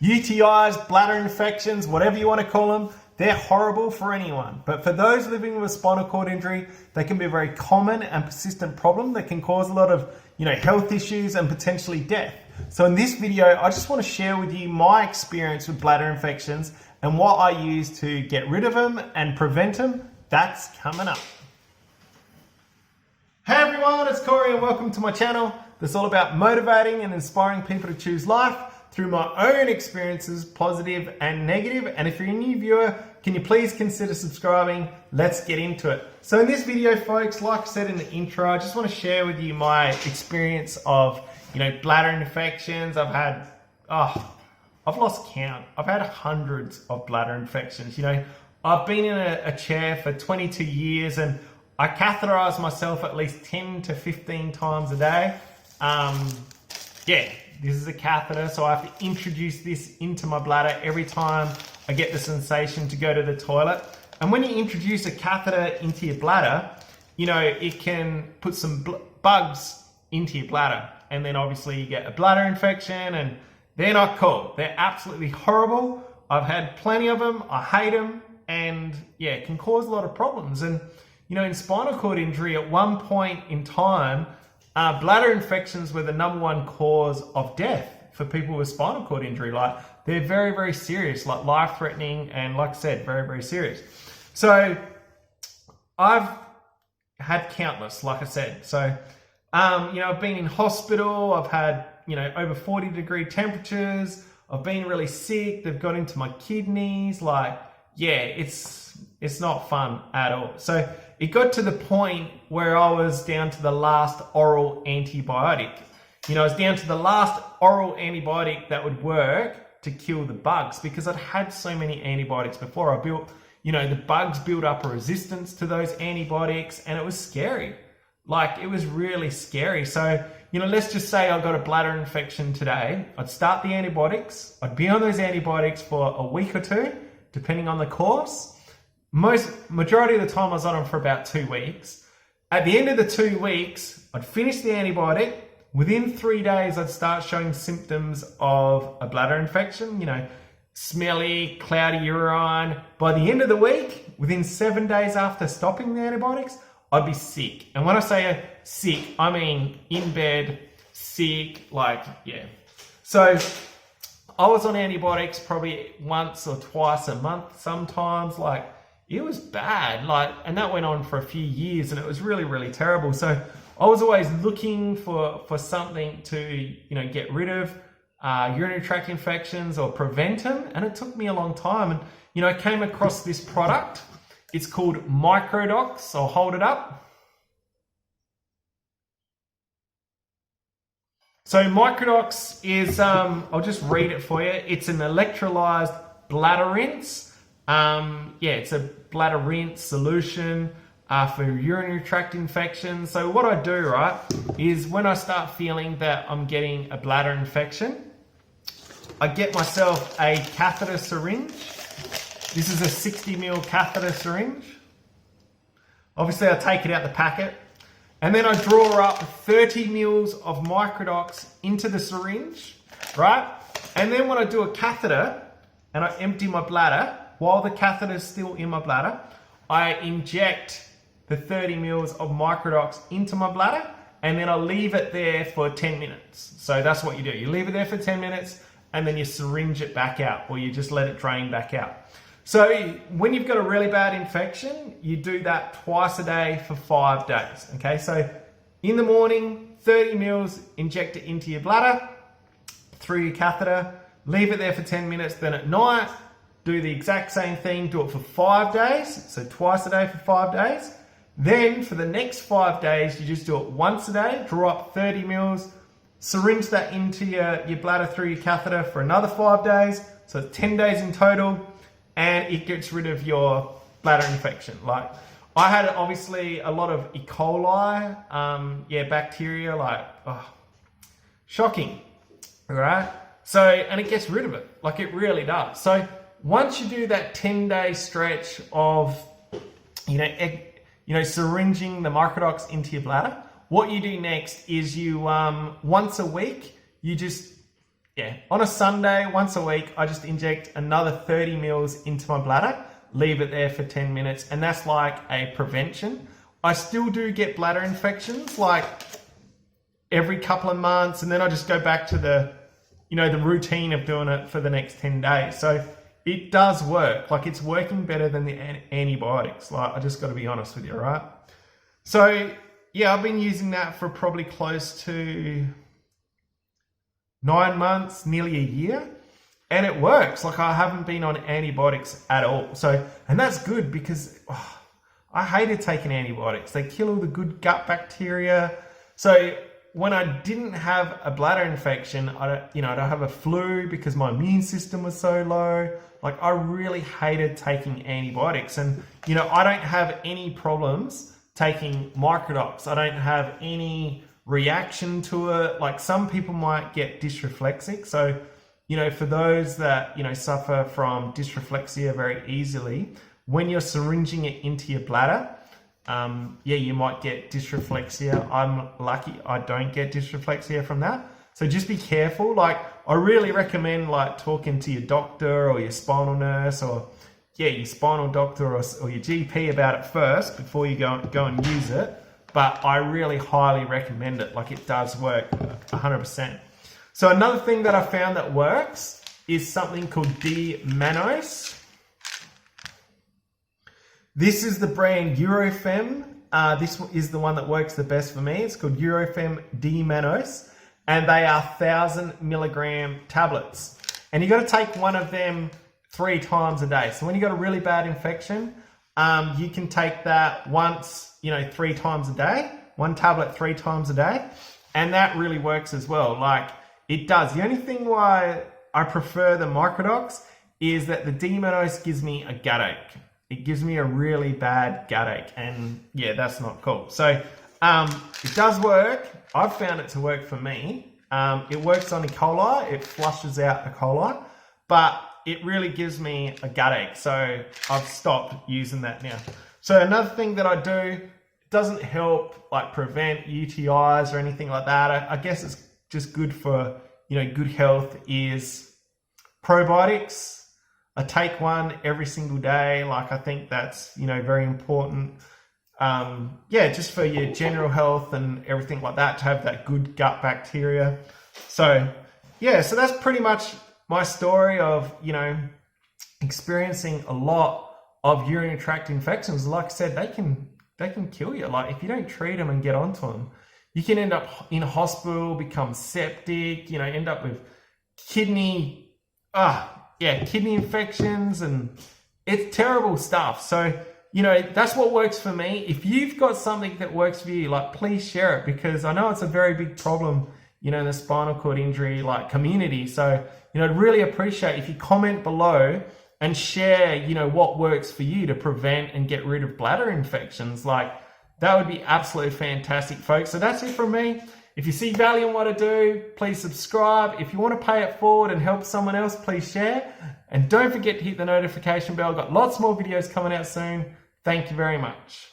UTIs, bladder infections, whatever you want to call them, they're horrible for anyone. But for those living with a spinal cord injury, they can be a very common and persistent problem that can cause a lot of, health issues and potentially death. So in this video, I just want to share with you my experience with bladder infections and what I use to get rid of them and prevent them. That's coming up. Hey everyone, it's Corey and welcome to my channel. That's all about motivating and inspiring people to choose life through my own experiences, positive and negative. And if you're a new viewer, can you please consider subscribing? Let's get into it. So in this video, folks, like I said in the intro, I just want to share with you my experience of, bladder infections. I've lost count. I've had hundreds of bladder infections. I've been in a chair for 22 years and I catheterize myself at least 10 to 15 times a day. This is a catheter, so I have to introduce this into my bladder every time I get the sensation to go to the toilet. And when you introduce a catheter into your bladder, it can put some bugs into your bladder. And then obviously you get a bladder infection and they're not cool. They're absolutely horrible. I've had plenty of them. I hate them. And it can cause a lot of problems. And, in spinal cord injury, at one point in time, bladder infections were the #1 cause of death for people with spinal cord injury. Like, they're very, very serious, like life-threatening, and like I said, very, very serious. So I've had countless, like I said. So, I've been in hospital. I've had, over 40-degree temperatures. I've been really sick. They've got into my kidneys. It's not fun at all. So it got to the point where I was down to the last oral antibiotic. I was down to the last oral antibiotic that would work to kill the bugs because I'd had so many antibiotics before. The bugs built up a resistance to those antibiotics and it was scary. It was really scary. So, let's just say I got a bladder infection today. I'd start the antibiotics. I'd be on those antibiotics for a week or two, depending on the course. Majority of the time I was on them for about 2 weeks. At the end of the 2 weeks, I'd finish the antibiotic. Within 3 days, I'd start showing symptoms of a bladder infection, smelly, cloudy urine. By the end of the week, within 7 days after stopping the antibiotics, I'd be sick. And when I say sick, I mean in bed, sick, So I was on antibiotics probably once or twice a month sometimes. It was bad, and that went on for a few years and it was really, really terrible. So I was always looking for something to, get rid of urinary tract infections or prevent them. And it took me a long time. And, I came across this product. It's called Microdox. I'll hold it up. So Microdox is, I'll just read it for you. It's an electrolyzed bladder rinse. It's a bladder rinse solution for urinary tract infections. So what I do, right, is when I start feeling that I'm getting a bladder infection, I get myself a catheter syringe. This is a 60 ml catheter syringe. Obviously I take it out the packet and then I draw up 30 mils of Microdox into the syringe, right? And then when I do a catheter and I empty my bladder, while the catheter is still in my bladder, I inject the 30 mils of Microdox into my bladder and then I leave it there for 10 minutes. So that's what you do. You leave it there for 10 minutes and then you syringe it back out or you just let it drain back out. So when you've got a really bad infection, you do that twice a day for 5 days. Okay, so in the morning, 30 mils, inject it into your bladder through your catheter, leave it there for 10 minutes, then at night, do the exact same thing, do it for 5 days, so twice a day for 5 days. Then for the next 5 days, you just do it once a day, draw up 30 mils, syringe that into your bladder through your catheter for another 5 days, so 10 days in total, and it gets rid of your bladder infection. I had obviously a lot of E. coli, bacteria, shocking, all right? So, and it gets rid of it, it really does. So once you do that 10-day stretch of, syringing the Microdox into your bladder, what you do next is you, once a week, you just on a Sunday, once a week, I just inject another 30 mils into my bladder, leave it there for 10 minutes, and that's like a prevention. I still do get bladder infections like every couple of months, and then I just go back to the routine of doing it for the next 10 days. So it does work. Like, it's working better than the antibiotics. Like, I just got to be honest with you, right? So yeah, I've been using that for probably close to 9 months, nearly a year, and it works. Like, I haven't been on antibiotics at all. So, and that's good because I hated taking antibiotics. They kill all the good gut bacteria. So when I didn't have a bladder infection, I don't have a flu because my immune system was so low. Like, I really hated taking antibiotics, and I don't have any problems taking Microdox. I don't have any reaction to it. Like, some people might get dysreflexic. So, for those that, suffer from dysreflexia very easily, when you're syringing it into your bladder, you might get dysreflexia. I'm lucky I don't get dysreflexia from that. So just be careful. Like, I really recommend like talking to your doctor or your spinal nurse or your spinal doctor or your GP about it first before you go and use it. But I really highly recommend it. Like, it does work 100%. So another thing that I found that works is something called D-mannose. This is the brand Eurofem. This is the one that works the best for me. It's called Eurofem D-mannose, and they are 1,000 milligram tablets. And you got to take one of them 3 times a day. So when you got a really bad infection, you can take that once, 3 times a day, 1 tablet 3 times a day, and that really works as well. Like, it does. The only thing why I prefer the Microdox is that the D-mannose gives me a gut ache. It gives me a really bad gut ache, and yeah, that's not cool. So it does work. I've found it to work for me. It works on E. coli. It flushes out E. coli, but it really gives me a gut ache. So I've stopped using that now. So another thing that I do, it doesn't help like prevent UTIs or anything like that. I guess it's just good for, good health, is probiotics. I take one every single day. Like, I think that's, very important. Just for your general health and everything like that, to have that good gut bacteria. So so that's pretty much my story of, experiencing a lot of urinary tract infections. Like I said, they can kill you. Like, if you don't treat them and get onto them, you can end up in hospital, become septic, end up with kidney infections, and it's terrible stuff. So, that's what works for me. If you've got something that works for you, like, please share it, because I know it's a very big problem, in the spinal cord injury, like, community. So, I'd really appreciate if you comment below and share, what works for you to prevent and get rid of bladder infections. Like, that would be absolutely fantastic, folks. So that's it from me. If you see value in what I do, please subscribe. If you want to pay it forward and help someone else, please share. And don't forget to hit the notification bell. I've got lots more videos coming out soon. Thank you very much.